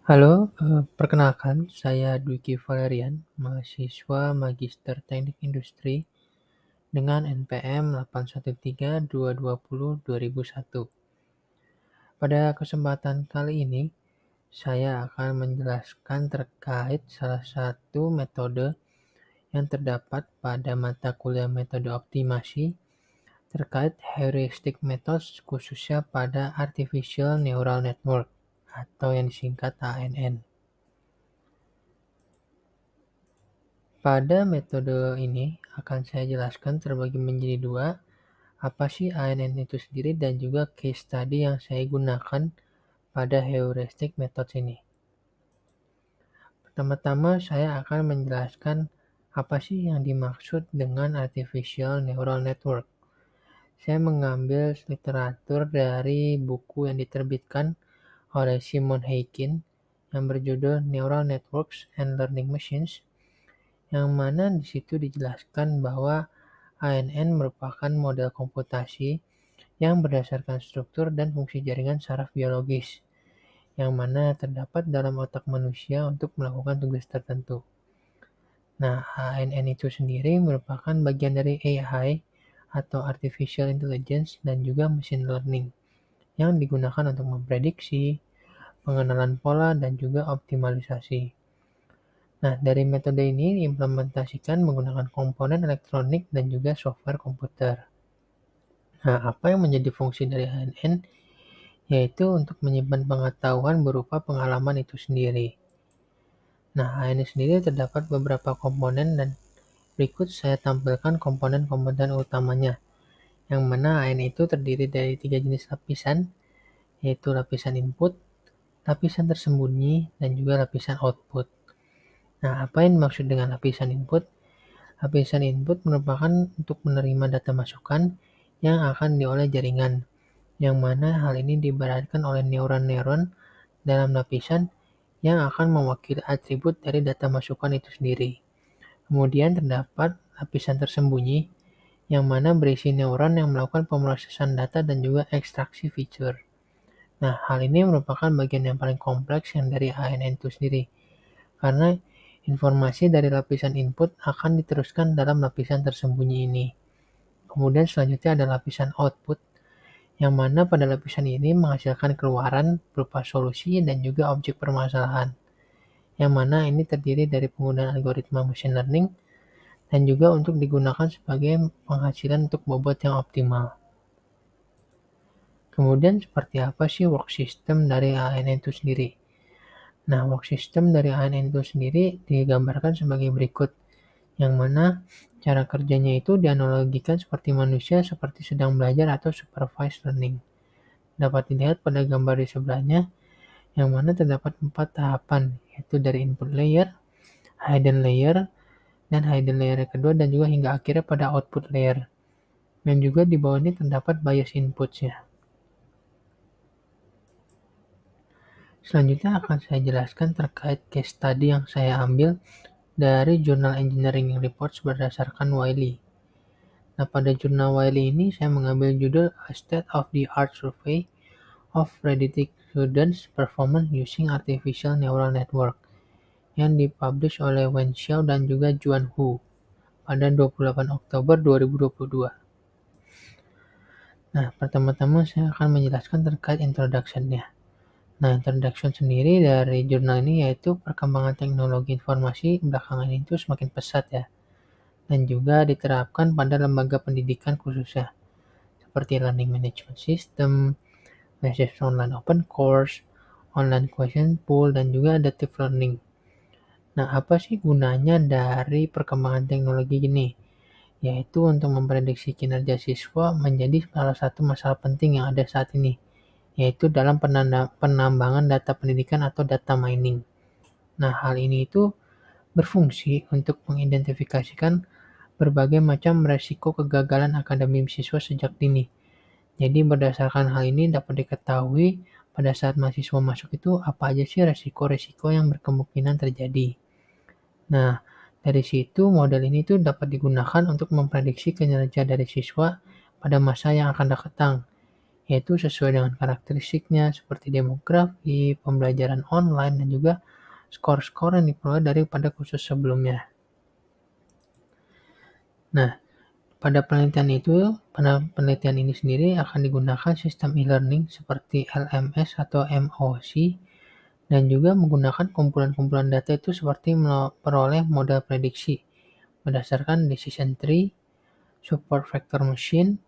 Halo, perkenalkan saya Dwiki Valerian, mahasiswa Magister Teknik Industri dengan NPM 813-220-2001. Pada kesempatan kali ini, saya akan menjelaskan terkait salah satu metode yang terdapat pada mata kuliah metode optimasi terkait heuristic methods khususnya pada Artificial Neural Network atau yang disingkat ANN. Pada metode ini akan saya jelaskan terbagi menjadi dua, apa sih ANN itu sendiri dan juga case study yang saya gunakan pada heuristic methods ini. Pertama-tama saya akan menjelaskan apa sih yang dimaksud dengan artificial neural network. Saya mengambil literatur dari buku yang diterbitkan oleh Simon Heikin yang berjudul Neural Networks and Learning Machines, yang mana di situ dijelaskan bahwa ANN merupakan model komputasi yang berdasarkan struktur dan fungsi jaringan saraf biologis, yang mana terdapat dalam otak manusia untuk melakukan tugas tertentu. Nah, ANN itu sendiri merupakan bagian dari AI atau Artificial Intelligence dan juga Machine Learning yang digunakan untuk memprediksi, pengenalan pola, dan juga optimalisasi. Nah, dari metode ini diimplementasikan menggunakan komponen elektronik dan juga software komputer. Nah, apa yang menjadi fungsi dari ANN? Yaitu untuk menyimpan pengetahuan berupa pengalaman itu sendiri. Nah, ANN sendiri terdapat beberapa komponen dan berikut saya tampilkan komponen-komponen utamanya, yang mana ANN itu terdiri dari 3 jenis lapisan, yaitu lapisan input, lapisan tersembunyi, dan juga lapisan output. Nah, apa yang dimaksud dengan lapisan input? Lapisan input merupakan untuk menerima data masukan yang akan diolah jaringan, yang mana hal ini diibaratkan oleh neuron-neuron dalam lapisan yang akan mewakili atribut dari data masukan itu sendiri. Kemudian terdapat lapisan tersembunyi, yang mana berisi neuron yang melakukan pemrosesan data dan juga ekstraksi feature. Nah, hal ini merupakan bagian yang paling kompleks yang dari ANN itu sendiri, karena informasi dari lapisan input akan diteruskan dalam lapisan tersembunyi ini. Kemudian selanjutnya ada lapisan output, yang mana pada lapisan ini menghasilkan keluaran berupa solusi dan juga objek permasalahan, yang mana ini terdiri dari penggunaan algoritma machine learning dan juga untuk digunakan sebagai penghasilan untuk bobot yang optimal. Kemudian seperti apa sih work system dari ANN itu sendiri? Nah, work system dari ANN itu sendiri digambarkan sebagai berikut, yang mana cara kerjanya itu dianalogikan seperti manusia seperti sedang belajar atau supervised learning. Dapat dilihat pada gambar di sebelahnya, yang mana terdapat 4 tahapan, yaitu dari input layer, hidden layer, dan hidden layer kedua, dan juga hingga akhirnya pada output layer. Dan juga di bawah ini terdapat bias inputs-nya. Selanjutnya akan saya jelaskan terkait case study yang saya ambil dari jurnal Engineering Reports berdasarkan Wiley. Nah, pada jurnal Wiley ini saya mengambil judul A State of the Art Survey of Predicting Students' Performance Using Artificial Neural Network yang dipublish oleh Wen Xiao dan juga Juan Hu pada 28 Oktober 2022. Nah, pertama-tama saya akan menjelaskan terkait introduction-nya. Nah, introduction sendiri dari jurnal ini yaitu perkembangan teknologi informasi belakangan itu semakin pesat ya, dan juga diterapkan pada lembaga pendidikan khususnya, seperti learning management system, message online open course, online question pool, dan juga adaptive learning. Nah, apa sih gunanya dari perkembangan teknologi ini? Yaitu untuk memprediksi kinerja siswa menjadi salah satu masalah penting yang ada saat ini, yaitu dalam penambangan data pendidikan atau data mining. Nah, hal ini itu berfungsi untuk mengidentifikasikan berbagai macam resiko kegagalan akademik siswa sejak dini. Jadi berdasarkan hal ini dapat diketahui pada saat mahasiswa masuk itu apa aja sih resiko-resiko yang berkemungkinan terjadi. Nah, dari situ model ini tuh dapat digunakan untuk memprediksi kinerja dari siswa pada masa yang akan datang, yaitu sesuai dengan karakteristiknya seperti demografi, pembelajaran online, dan juga skor-skor yang diperoleh daripada kursus sebelumnya. Nah, pada penelitian ini sendiri akan digunakan sistem e-learning seperti LMS atau MOOC dan juga menggunakan kumpulan-kumpulan data itu seperti memperoleh modal prediksi berdasarkan decision tree, support vector machine,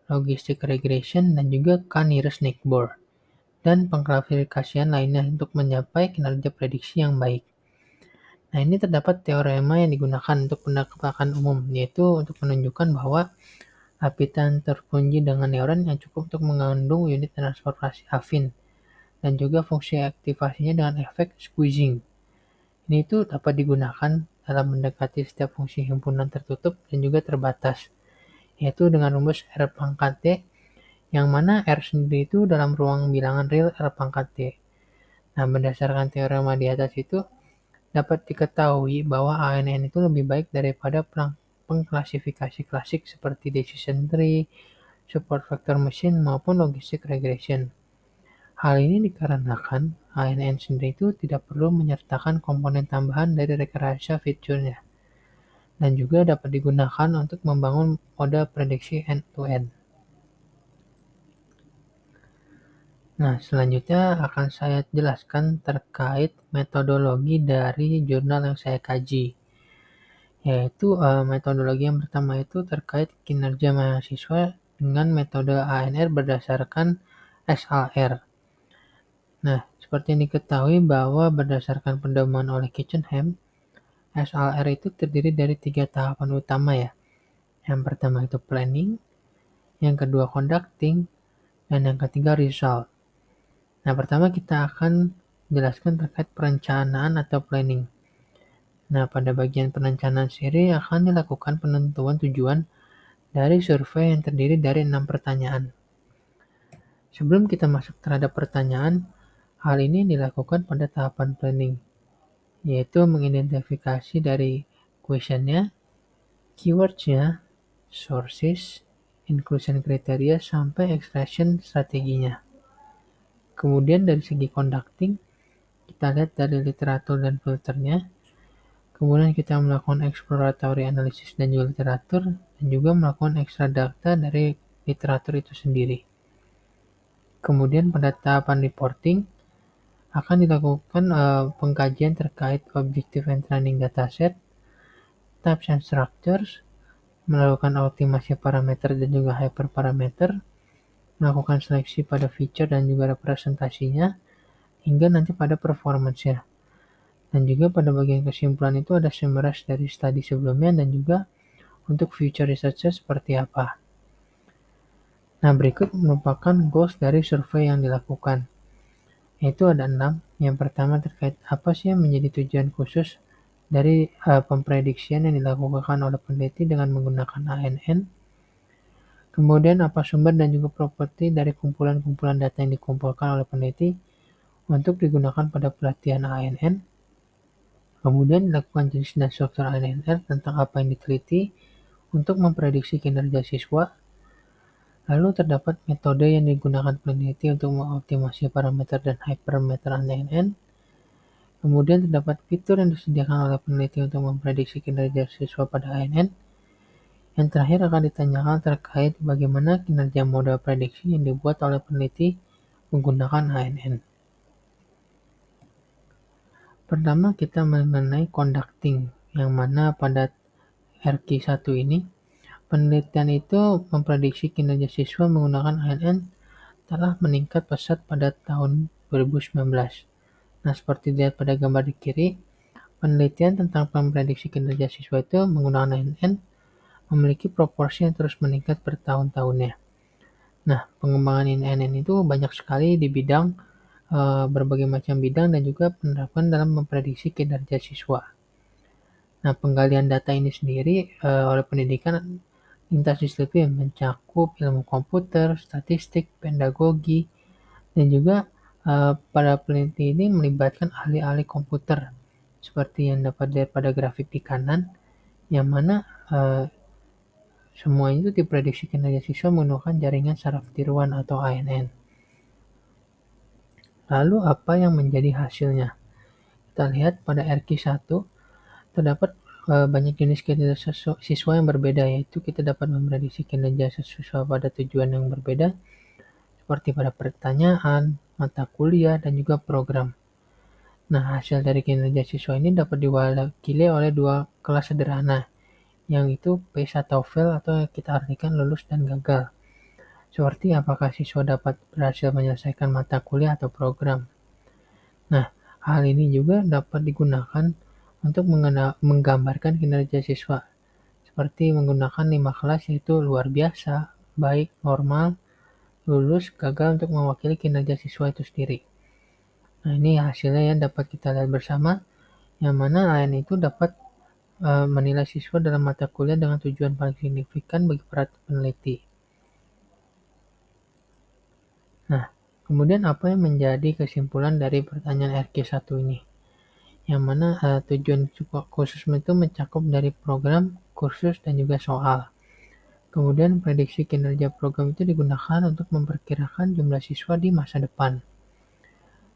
logistic regression, dan juga k-nearest neighbor, dan pengklasifikasian lainnya untuk mencapai kinerja prediksi yang baik. Nah, ini terdapat teorema yang digunakan untuk pendekatan umum, yaitu untuk menunjukkan bahwa habitat terkunci dengan neuron yang cukup untuk mengandung unit transportasi affin, dan juga fungsi aktivasinya dengan efek squeezing. Ini itu dapat digunakan dalam mendekati setiap fungsi himpunan tertutup dan juga terbatas, yaitu dengan rumus R pangkat T, yang mana R sendiri itu dalam ruang bilangan real R pangkat T. Nah, berdasarkan teorema di atas itu, dapat diketahui bahwa ANN itu lebih baik daripada pengklasifikasi klasik seperti decision tree, support vector machine, maupun logistic regression. Hal ini dikarenakan ANN sendiri itu tidak perlu menyertakan komponen tambahan dari rekayasa fiturnya, dan juga dapat digunakan untuk membangun model prediksi end-to-end. Nah, selanjutnya akan saya jelaskan terkait metodologi dari jurnal yang saya kaji. Yaitu metodologi yang pertama itu terkait kinerja mahasiswa dengan metode ANR berdasarkan SAR. Nah, seperti yang diketahui bahwa berdasarkan pedoman oleh Kitchenham, SAR itu terdiri dari 3 tahapan utama ya. Yang pertama itu planning, yang kedua conducting, dan yang ketiga result. Nah, pertama kita akan jelaskan terkait perencanaan atau planning. Nah, pada bagian perencanaan sendiri akan dilakukan penentuan tujuan dari survei yang terdiri dari 6 pertanyaan. Sebelum kita masuk terhadap pertanyaan, hal ini dilakukan pada tahapan planning, yaitu mengidentifikasi dari questionnya, keywords-nya, sources, inclusion criteria, sampai extraction strateginya. Kemudian dari segi conducting, kita lihat dari literatur dan filternya. Kemudian kita melakukan exploratory analysis dan juga literatur, dan juga melakukan extra data dari literatur itu sendiri. Kemudian pada tahapan reporting, akan dilakukan pengkajian terkait objective and training dataset, types and structures, melakukan optimasi parameter dan juga hyperparameter, melakukan seleksi pada feature dan juga representasinya, hingga nanti pada performance-nya. Dan juga pada bagian kesimpulan itu ada summarize dari studi sebelumnya dan juga untuk future research seperti apa. Nah, berikut merupakan goals dari survei yang dilakukan. Yaitu ada 6. Yang pertama terkait apa sih yang menjadi tujuan khusus dari pemprediksian yang dilakukan oleh peneliti dengan menggunakan ANN. Kemudian apa sumber dan juga properti dari kumpulan-kumpulan data yang dikumpulkan oleh peneliti untuk digunakan pada pelatihan ANN. Kemudian dilakukan jenis dan struktur ANN tentang apa yang diteliti untuk memprediksi kinerja siswa. Lalu terdapat metode yang digunakan peneliti untuk mengoptimasi parameter dan hyperparameter ANN. Kemudian terdapat fitur yang disediakan oleh peneliti untuk memprediksi kinerja siswa pada ANN. Yang terakhir akan ditanyakan terkait bagaimana kinerja model prediksi yang dibuat oleh peneliti menggunakan ANN. Pertama kita mengenai conducting, yang mana pada RQ1 ini, penelitian itu memprediksi kinerja siswa menggunakan ANN telah meningkat pesat pada tahun 2019. Nah, seperti dilihat pada gambar di kiri, penelitian tentang memprediksi kinerja siswa itu menggunakan ANN memiliki proporsi yang terus meningkat bertahun-tahunnya. Nah, pengembangan ANN itu banyak sekali di bidang berbagai macam bidang dan juga penerapan dalam memprediksi kinerja siswa. Nah, penggalian data ini sendiri oleh pendidikan lintas disiplin mencakup ilmu komputer, statistik, pedagogi, dan juga para peneliti ini melibatkan ahli-ahli komputer seperti yang dapat dilihat pada grafik di kanan, yang mana Semua itu diprediksi kinerja siswa menggunakan jaringan saraf tiruan atau ANN. Lalu apa yang menjadi hasilnya? Kita lihat pada RQ1 terdapat banyak jenis kinerja siswa yang berbeda, yaitu kita dapat memprediksi kinerja siswa pada tujuan yang berbeda, seperti pada pertanyaan, mata kuliah, dan juga program. Nah, hasil dari kinerja siswa ini dapat diwakili oleh dua kelas sederhana, yang itu PISA TOEFL atau yang kita artikan lulus dan gagal. Seperti apakah siswa dapat berhasil menyelesaikan mata kuliah atau program. Nah, hal ini juga dapat digunakan untuk menggambarkan kinerja siswa, seperti menggunakan 5 kelas yaitu luar biasa, baik, normal, lulus, gagal untuk mewakili kinerja siswa itu sendiri. Nah, ini hasilnya yang dapat kita lihat bersama, yang mana AN itu dapat menilai siswa dalam mata kuliah dengan tujuan paling signifikan bagi para peneliti. Nah, kemudian apa yang menjadi kesimpulan dari pertanyaan RQ1 ini? Yang mana tujuan khusus itu mencakup dari program, kursus, dan juga soal. Kemudian prediksi kinerja program itu digunakan untuk memperkirakan jumlah siswa di masa depan.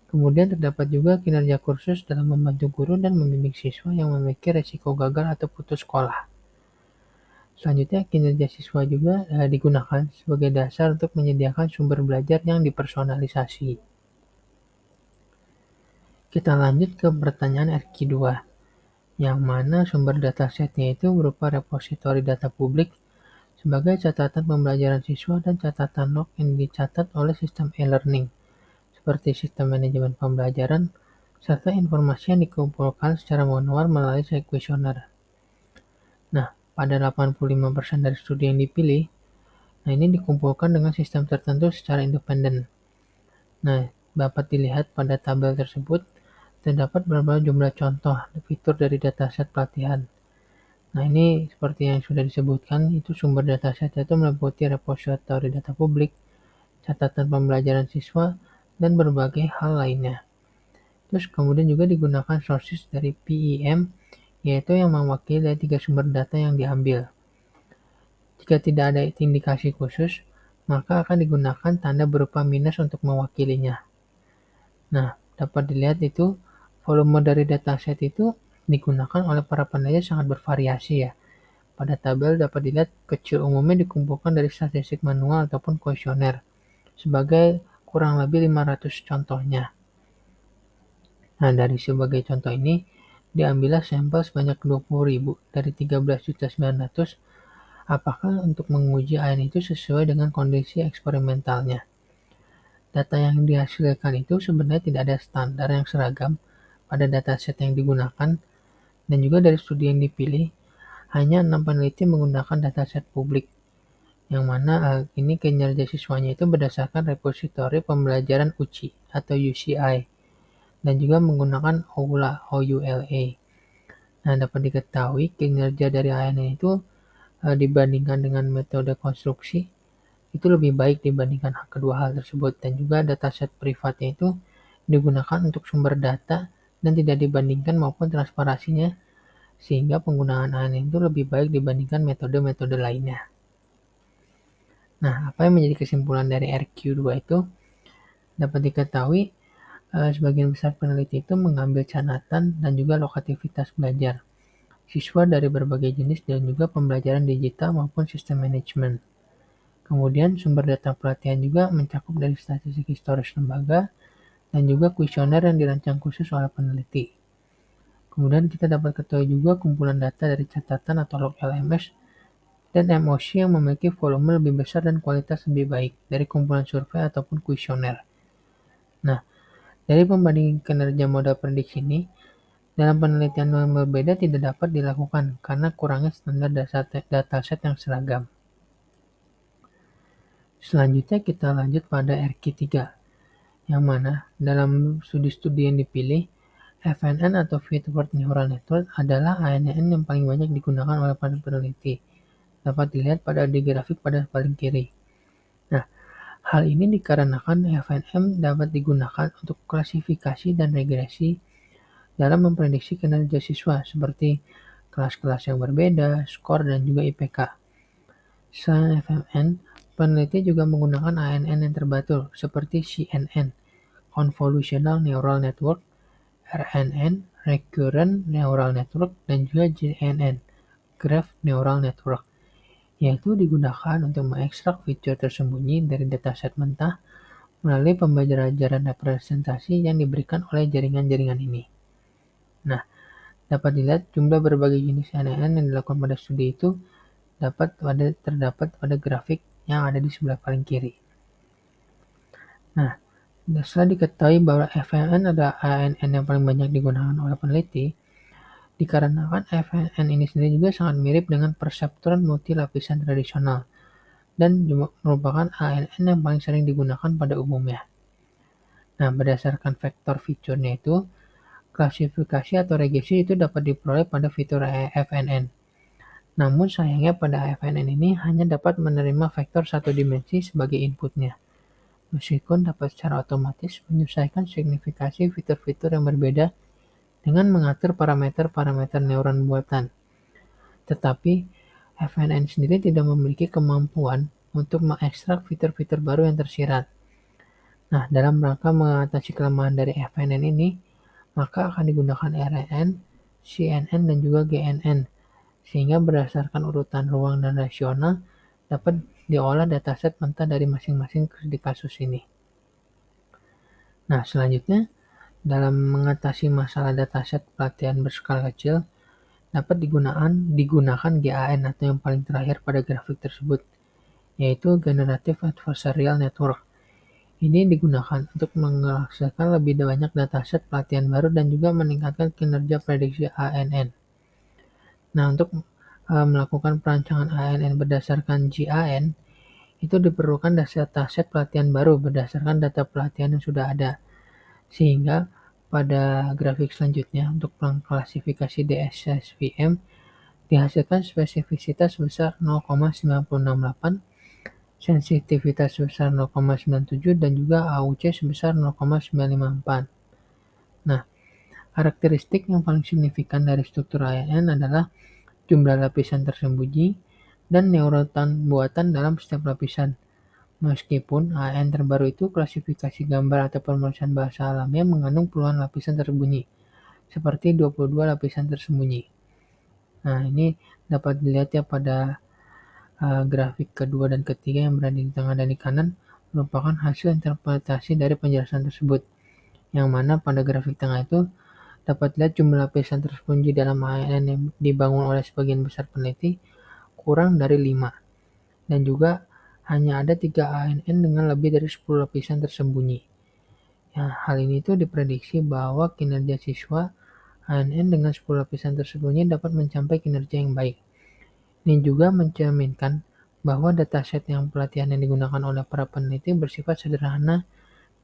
Kemudian terdapat juga kinerja kursus dalam membantu guru dan membimbing siswa yang memiliki resiko gagal atau putus sekolah. Selanjutnya, kinerja siswa juga digunakan sebagai dasar untuk menyediakan sumber belajar yang dipersonalisasi. Kita lanjut ke pertanyaan RQ2, yang mana sumber datasetnya itu berupa repositori data publik sebagai catatan pembelajaran siswa dan catatan log yang dicatat oleh sistem e-learning, seperti sistem manajemen pembelajaran, serta informasi yang dikumpulkan secara manual melalui kuesioner. Nah, pada 85% dari studi yang dipilih, nah ini dikumpulkan dengan sistem tertentu secara independen. Nah, dapat dilihat pada tabel tersebut, terdapat beberapa jumlah contoh fitur dari dataset pelatihan. Nah, ini seperti yang sudah disebutkan, itu sumber dataset itu meliputi repositori data publik, catatan pembelajaran siswa, dan berbagai hal lainnya. Terus kemudian juga digunakan sources dari PEM, yaitu yang mewakili dari 3 sumber data yang diambil. Jika tidak ada indikasi khusus, maka akan digunakan tanda berupa minus untuk mewakilinya. Nah, dapat dilihat itu volume dari dataset itu digunakan oleh para peneliti sangat bervariasi ya. Pada tabel dapat dilihat kecil umumnya dikumpulkan dari statistik manual ataupun kuesioner sebagai kurang lebih 500 contohnya. Nah, dari sebagai contoh ini diambillah sampel sebanyak 20.000 dari 13.900. Apakah untuk menguji AN itu sesuai dengan kondisi eksperimentalnya? Data yang dihasilkan itu sebenarnya tidak ada standar yang seragam pada dataset yang digunakan, dan juga dari studi yang dipilih hanya 6 peneliti menggunakan dataset publik, yang mana ini kinerja siswanya itu berdasarkan repositori pembelajaran UCI atau UCI, dan juga menggunakan OULA. Nah, dapat diketahui kinerja dari AN itu dibandingkan dengan metode konstruksi itu lebih baik dibandingkan kedua hal tersebut, dan juga dataset privatnya itu digunakan untuk sumber data dan tidak dibandingkan maupun transparansinya, sehingga penggunaan AN itu lebih baik dibandingkan metode-metode lainnya. Nah, apa yang menjadi kesimpulan dari RQ2 itu? Dapat diketahui sebagian besar peneliti itu mengambil catatan dan juga lokativitas belajar siswa dari berbagai jenis dan juga pembelajaran digital maupun sistem manajemen. Kemudian sumber data pelatihan juga mencakup dari statistik historis lembaga dan juga kuesioner yang dirancang khusus oleh peneliti. Kemudian kita dapat ketahui juga kumpulan data dari catatan atau log LMS dan MOC yang memiliki volume lebih besar dan kualitas lebih baik dari kumpulan survei ataupun kuesioner. Nah, dari pembanding kinerja modal prediksi ini, dalam penelitian yang berbeda tidak dapat dilakukan karena kurangnya standar dataset yang seragam. Selanjutnya kita lanjut pada RQ3, yang mana dalam studi-studi yang dipilih, FNN atau Feedforward Neural Network adalah ANN yang paling banyak digunakan oleh para peneliti. Dapat dilihat pada di grafik pada paling kiri. Nah, hal ini dikarenakan FNN dapat digunakan untuk klasifikasi dan regresi dalam memprediksi kinerja siswa seperti kelas-kelas yang berbeda, skor, dan juga IPK. Selain FMN, peneliti juga menggunakan ANN yang terbatur seperti CNN, Convolutional Neural Network, RNN, Recurrent Neural Network, dan juga GNN, Graph Neural Network, yaitu digunakan untuk mengekstrak fitur tersembunyi dari dataset mentah melalui pembelajaran representasi yang diberikan oleh jaringan-jaringan ini. Nah, dapat dilihat jumlah berbagai jenis CNN yang dilakukan pada studi itu terdapat pada grafik yang ada di sebelah paling kiri. Nah, setelah diketahui bahwa FNN adalah ANN yang paling banyak digunakan oleh peneliti, dikarenakan FNN ini sendiri juga sangat mirip dengan perseptron multilapisan tradisional dan merupakan ANN yang paling sering digunakan pada umumnya. Nah, berdasarkan vektor fiturnya itu, klasifikasi atau regresi itu dapat diperoleh pada fitur FNN. Namun sayangnya pada FNN ini hanya dapat menerima vektor satu dimensi sebagai inputnya, meskipun dapat secara otomatis menyesuaikan signifikasi fitur-fitur yang berbeda dengan mengatur parameter-parameter neuron buatan. Tetapi, FNN sendiri tidak memiliki kemampuan untuk mengekstrak fitur-fitur baru yang tersirat. Nah, dalam rangka mengatasi kelemahan dari FNN ini, maka akan digunakan RNN, CNN, dan juga GNN, sehingga berdasarkan urutan ruang dan rasional dapat diolah dataset mentah dari masing-masing studi kasus ini. Nah, selanjutnya, dalam mengatasi masalah dataset pelatihan berskala kecil, dapat digunakan GAN atau yang paling terakhir pada grafik tersebut, yaitu Generative Adversarial Network. Ini digunakan untuk menghasilkan lebih banyak dataset pelatihan baru dan juga meningkatkan kinerja prediksi ANN. Nah, untuk melakukan perancangan ANN berdasarkan GAN, itu diperlukan dataset pelatihan baru berdasarkan data pelatihan yang sudah ada. Sehingga pada grafik selanjutnya untuk klasifikasi DSSVM dihasilkan spesifisitas sebesar 0,968, sensitivitas sebesar 0,97 dan juga AUC sebesar 0,954. Nah, karakteristik yang paling signifikan dari struktur ANN adalah jumlah lapisan tersembunyi dan neuron buatan dalam setiap lapisan. Meskipun ANN terbaru itu klasifikasi gambar atau penulisan bahasa alamiah mengandung puluhan lapisan tersembunyi, seperti 22 lapisan tersembunyi. Nah, ini dapat dilihat ya pada grafik kedua dan ketiga yang berada di tengah dan di kanan merupakan hasil interpretasi dari penjelasan tersebut, yang mana pada grafik tengah itu dapat dilihat jumlah lapisan tersembunyi dalam ANN yang dibangun oleh sebagian besar peneliti kurang dari 5, dan juga hanya ada 3 ANN dengan lebih dari 10 lapisan tersembunyi. Ya, hal ini itu diprediksi bahwa kinerja siswa ANN dengan 10 lapisan tersembunyi dapat mencapai kinerja yang baik. Ini juga mencerminkan bahwa dataset yang pelatihan yang digunakan oleh para peneliti bersifat sederhana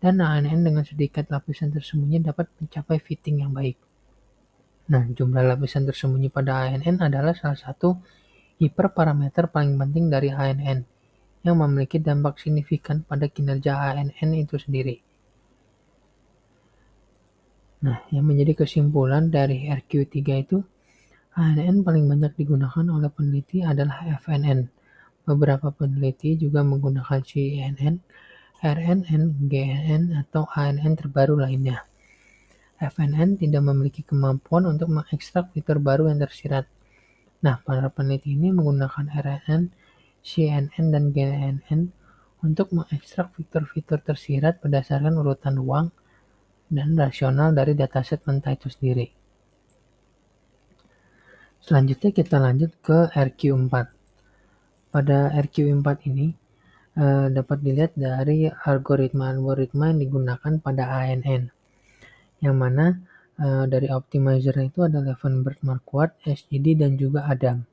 dan ANN dengan sedikit lapisan tersembunyi dapat mencapai fitting yang baik. Nah, jumlah lapisan tersembunyi pada ANN adalah salah satu hiperparameter paling penting dari ANN yang memiliki dampak signifikan pada kinerja ANN itu sendiri. Nah, yang menjadi kesimpulan dari RQ3 itu, ANN paling banyak digunakan oleh peneliti adalah FNN. Beberapa peneliti juga menggunakan CNN, RNN, GNN, atau ANN terbaru lainnya. FNN tidak memiliki kemampuan untuk mengekstrak fitur baru yang tersirat. Nah, para peneliti ini menggunakan RNN, CNN, dan GNN untuk mengekstrak fitur-fitur tersirat berdasarkan urutan ruang dan rasional dari dataset mentah itu sendiri. Selanjutnya kita lanjut ke RQ4. Pada RQ4 ini dapat dilihat dari algoritma-algoritma yang digunakan pada ANN, yang mana dari optimizer itu ada Levenberg Marquardt, SGD, dan juga Adam.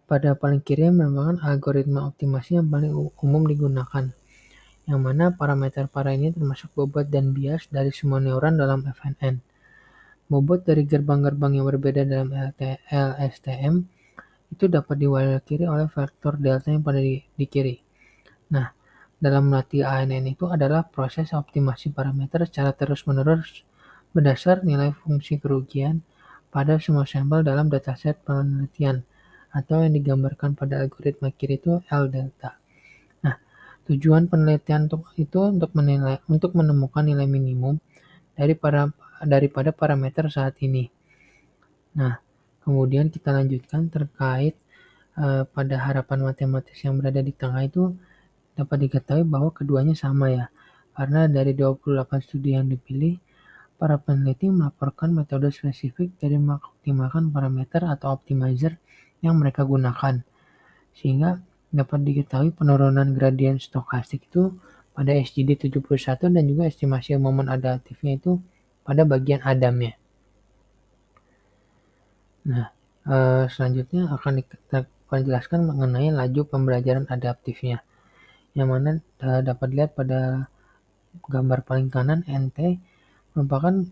Pada paling kiri merupakan algoritma optimasi yang paling umum digunakan, yang mana parameter ini termasuk bobot dan bias dari semua neuron dalam FNN. Bobot dari gerbang-gerbang yang berbeda dalam LSTM itu dapat diwakili oleh vektor delta yang pada di kiri. Nah, dalam melatih ANN itu adalah proses optimasi parameter secara terus-menerus berdasar nilai fungsi kerugian pada semua sampel dalam dataset penelitian atau yang digambarkan pada algoritma kiri itu L delta. Nah, tujuan penelitian untuk menemukan nilai minimum daripada parameter saat ini. Nah, kemudian kita lanjutkan terkait pada harapan matematis yang berada di tengah itu dapat diketahui bahwa keduanya sama ya. Karena dari 28 studi yang dipilih, para peneliti melaporkan metode spesifik dari mengoptimalkan parameter atau optimizer yang mereka gunakan. Sehingga dapat diketahui penurunan gradien stokastik itu pada SGD 71 dan juga estimasi momen adaptifnya itu pada bagian Adamnya. Nah, selanjutnya akan kita jelaskan mengenai laju pembelajaran adaptifnya, yang mana dapat dilihat pada gambar paling kanan NT merupakan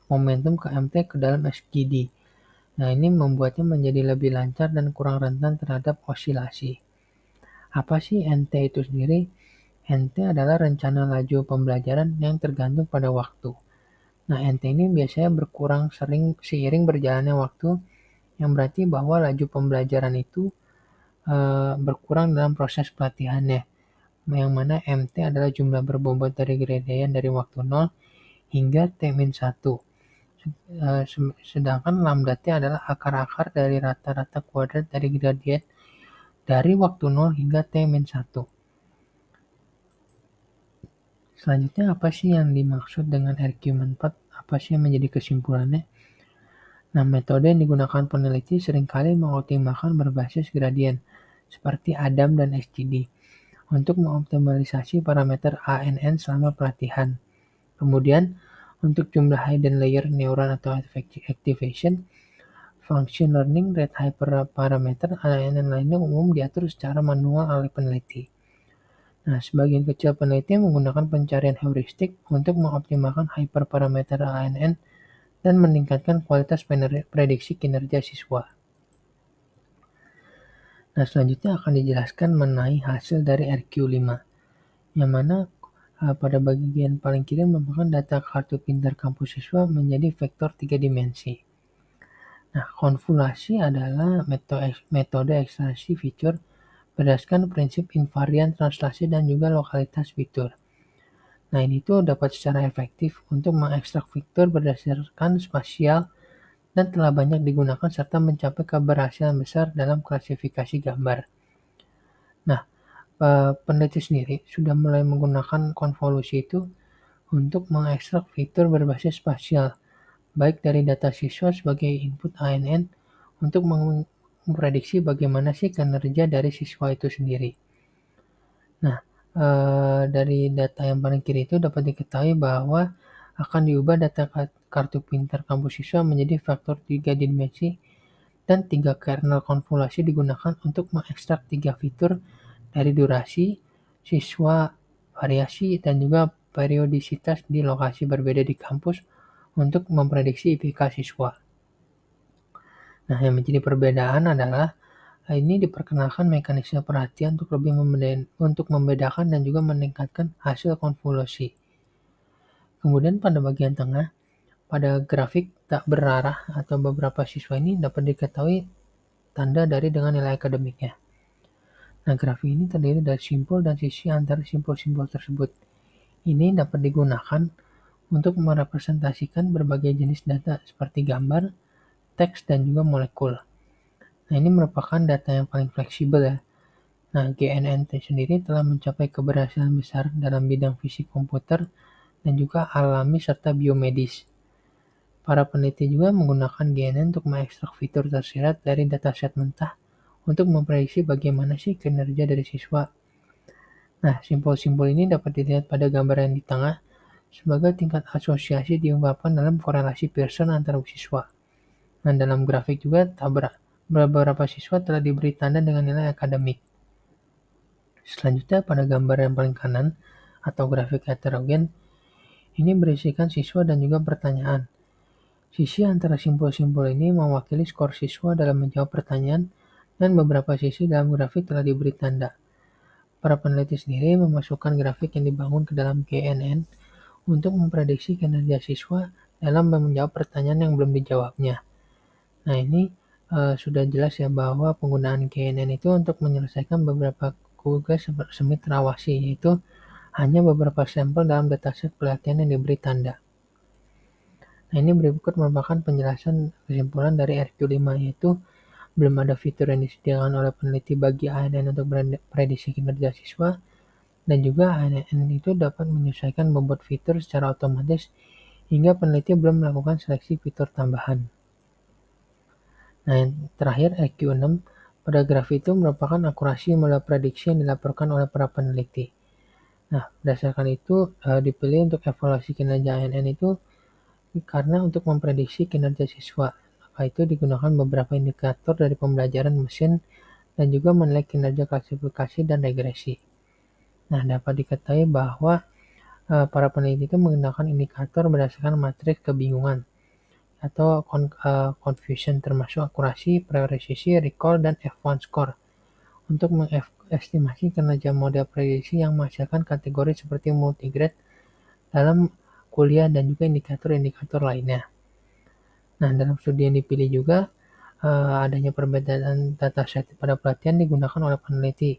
momentum ke MT ke dalam SGD. Nah, ini membuatnya menjadi lebih lancar dan kurang rentan terhadap osilasi. Apa sih NT itu sendiri? NT adalah rencana laju pembelajaran yang tergantung pada waktu. Nah, NT ini biasanya berkurang seiring berjalannya waktu, yang berarti bahwa laju pembelajaran itu berkurang dalam proses pelatihannya, yang mana MT adalah jumlah berbobot dari gradien dari waktu 0 hingga T-1. Sedangkan lambda T adalah akar-akar dari rata-rata kuadrat dari gradien dari waktu 0 hingga T-1. Selanjutnya, apa sih yang dimaksud dengan RQ4? Apa sih yang menjadi kesimpulannya? Nah, metode yang digunakan peneliti seringkali mengoptimalkan berbasis gradien, seperti Adam dan SGD, untuk mengoptimalisasi parameter ANN selama pelatihan. Kemudian, untuk jumlah hidden layer neuron atau activation, function learning rate hyperparameter ANN lainnya umum diatur secara manual oleh peneliti. Nah, sebagian kecil peneliti menggunakan pencarian heuristik untuk mengoptimalkan hyperparameter ANN dan meningkatkan kualitas prediksi kinerja siswa. Nah, selanjutnya akan dijelaskan mengenai hasil dari RQ5, yang mana pada bagian paling kiri merupakan data kartu pintar kampus siswa menjadi vektor 3 dimensi. Nah, konvolasi adalah metode ekstraksi fitur berdasarkan prinsip invarian translasi dan juga lokalitas fitur. Nah, ini tuh dapat secara efektif untuk mengekstrak fitur berdasarkan spasial dan telah banyak digunakan serta mencapai keberhasilan besar dalam klasifikasi gambar. Nah, peneliti sendiri sudah mulai menggunakan konvolusi itu untuk mengekstrak fitur berbasis spasial, baik dari data siswa sebagai input ANN untuk memprediksi bagaimana sih kinerja dari siswa itu sendiri. Nah, dari data yang paling kiri itu dapat diketahui bahwa akan diubah data kartu pintar kampus siswa menjadi vektor 3 dimensi dan 3 kernel konvolasi digunakan untuk mengekstrak 3 fitur dari durasi, siswa, variasi, dan juga periodisitas di lokasi berbeda di kampus untuk memprediksi IPK siswa. Nah, yang menjadi perbedaan adalah ini diperkenalkan mekanisme perhatian untuk membedakan dan juga meningkatkan hasil konvolusi. Kemudian pada bagian tengah, pada grafik tak berarah atau beberapa siswa ini dapat diketahui tanda dari dengan nilai akademiknya. Nah, grafik ini terdiri dari simpul dan sisi antara simpul-simpul tersebut. Ini dapat digunakan untuk merepresentasikan berbagai jenis data seperti gambar, teks, dan juga molekul. Nah, ini merupakan data yang paling fleksibel ya. Nah, GNNT sendiri telah mencapai keberhasilan besar dalam bidang fisik komputer dan juga alami serta biomedis. Para peneliti juga menggunakan GNN untuk mengekstrak fitur tersirat dari dataset mentah untuk memprediksi bagaimana sih kinerja dari siswa. Nah, simpul-simpul ini dapat dilihat pada gambar yang di tengah sebagai tingkat asosiasi diungkapkan dalam korelasi Pearson antar siswa. Nah, dalam grafik juga beberapa siswa telah diberi tanda dengan nilai akademik. Selanjutnya pada gambar yang paling kanan atau grafik heterogen, ini berisikan siswa dan juga pertanyaan. Sisi antara simpul-simpul ini mewakili skor siswa dalam menjawab pertanyaan dan beberapa sisi dalam grafik telah diberi tanda. Para peneliti sendiri memasukkan grafik yang dibangun ke dalam GNN untuk memprediksi kinerja siswa dalam menjawab pertanyaan yang belum dijawabnya. Nah, ini sudah jelas ya bahwa penggunaan KNN itu untuk menyelesaikan beberapa tugas semi terawasi, yaitu hanya beberapa sampel dalam dataset pelatihan yang diberi tanda. Nah, ini berikut merupakan penjelasan kesimpulan dari RQ5, yaitu belum ada fitur yang disediakan oleh peneliti bagi ANN untuk prediksi kinerja siswa, dan juga ANN itu dapat menyesuaikan bobot fitur secara otomatis hingga peneliti belum melakukan seleksi fitur tambahan. Nah, yang terakhir EQ6, pada graf itu merupakan akurasi model prediksi yang dilaporkan oleh para peneliti. Nah, berdasarkan itu dipilih untuk evaluasi kinerja ANN itu karena untuk memprediksi kinerja siswa. Maka itu digunakan beberapa indikator dari pembelajaran mesin dan juga menilai kinerja klasifikasi dan regresi. Nah, dapat diketahui bahwa para peneliti itu menggunakan indikator berdasarkan matriks kebingungan atau confusion, termasuk akurasi, presisi, recall, dan F1 score untuk mengestimasi kinerja model prediksi yang menghasilkan kategori seperti multigrade dalam kuliah dan juga indikator-indikator lainnya. Nah, dalam studi yang dipilih juga adanya perbedaan dataset pada pelatihan digunakan oleh peneliti.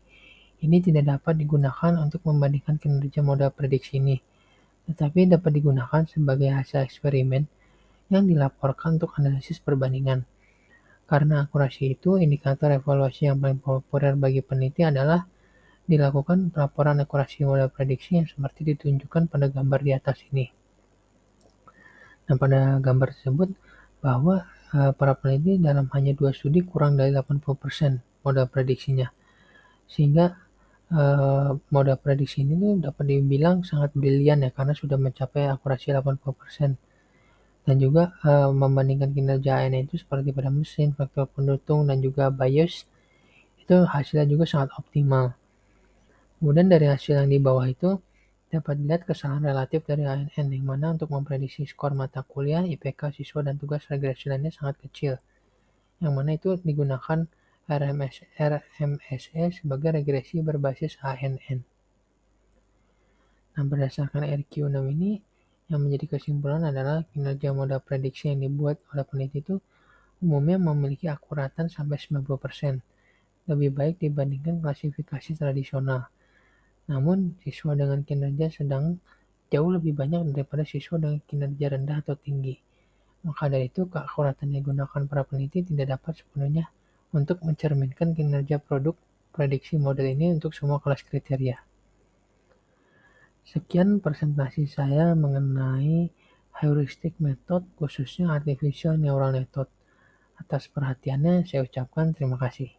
Ini tidak dapat digunakan untuk membandingkan kinerja model prediksi ini, tetapi dapat digunakan sebagai hasil eksperimen yang dilaporkan untuk analisis perbandingan. Karena akurasi itu, indikator evaluasi yang paling populer bagi peneliti adalah dilakukan pelaporan akurasi model prediksi yang seperti ditunjukkan pada gambar di atas ini. Nah, pada gambar tersebut bahwa para peneliti dalam hanya 2 studi kurang dari 80% model prediksinya. Sehingga model prediksi ini tuh dapat dibilang sangat brilian ya, karena sudah mencapai akurasi 80%. Dan juga membandingkan kinerja ANN itu seperti pada mesin, faktor pendukung, dan juga bias, itu hasilnya juga sangat optimal. Kemudian dari hasil yang di bawah itu dapat dilihat kesalahan relatif dari ANN, yang mana untuk memprediksi skor mata kuliah, IPK siswa, dan tugas regresi lainnya sangat kecil, yang mana itu digunakan RMSE sebagai regresi berbasis ANN. Nah, berdasarkan RQ6 ini, yang menjadi kesimpulan adalah kinerja model prediksi yang dibuat oleh peneliti itu umumnya memiliki akuratan sampai 90%, lebih baik dibandingkan klasifikasi tradisional. Namun, siswa dengan kinerja sedang jauh lebih banyak daripada siswa dengan kinerja rendah atau tinggi. Maka dari itu, keakuratan yang digunakan para peneliti tidak dapat sepenuhnya untuk mencerminkan kinerja produk prediksi model ini untuk semua kelas kriteria. Sekian presentasi saya mengenai heuristic method, khususnya artificial neural method. Atas perhatiannya saya ucapkan terima kasih.